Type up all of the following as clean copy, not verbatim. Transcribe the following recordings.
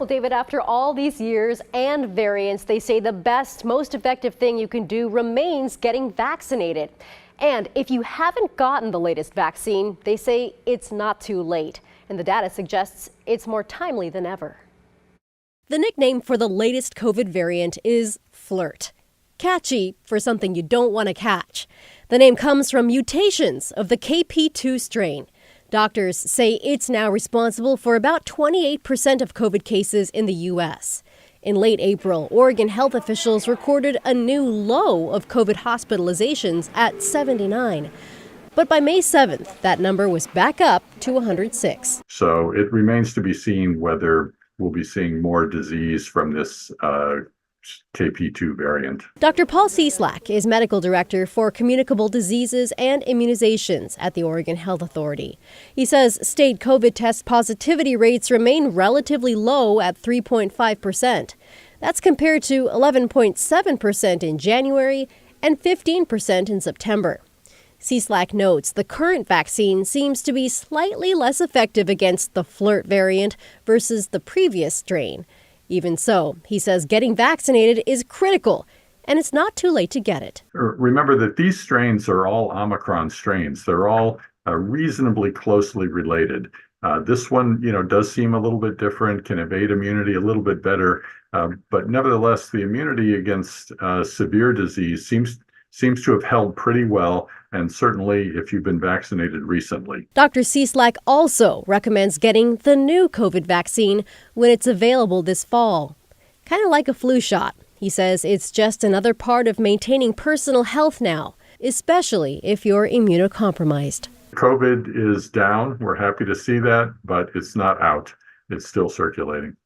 Well, David, after all these years and variants, they say the best, most effective thing you can do remains getting vaccinated. And if you haven't gotten the latest vaccine, they say it's not too late. And the data suggests it's more timely than ever. The nickname for the latest COVID variant is Flirt. Catchy for something you don't want to catch. The name comes from mutations of the KP2 strain. Doctors say it's now responsible for about 28% of COVID cases in the U.S. In late April, Oregon health officials recorded a new low of COVID hospitalizations at 79. But by May 7th, that number was back up to 106. So it remains to be seen whether we'll be seeing more disease from this KP2 variant. Dr. Paul Cieslak is medical director for communicable diseases and immunizations at the Oregon Health Authority. He says state COVID test positivity rates remain relatively low at 3.5%. That's compared to 11.7% in January and 15% in September. Cieslak notes the current vaccine seems to be slightly less effective against the Flirt variant versus the previous strain. Even so, he says getting vaccinated is critical, and it's not too late to get it. Remember that these strains are all Omicron strains. They're all reasonably closely related. This one, does seem a little bit different, can evade immunity a little bit better, but nevertheless, the immunity against severe disease seems to have held pretty well, and certainly if you've been vaccinated recently. Dr. Cieslak also recommends getting the new COVID vaccine when it's available this fall. Kind of like a flu shot. He says it's just another part of maintaining personal health now, especially if you're immunocompromised. COVID is down. We're happy to see that, but it's not out. It's still circulating.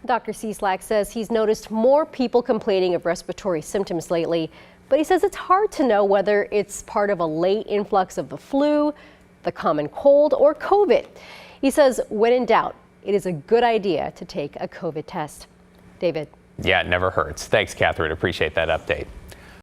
Dr. Cieslak says he's noticed more people complaining of respiratory symptoms lately, but he says it's hard to know whether it's part of a late influx of the flu, the common cold, or COVID. He says when in doubt, it is a good idea to take a COVID test. David. Yeah, it never hurts. Thanks, Catherine. Appreciate that update.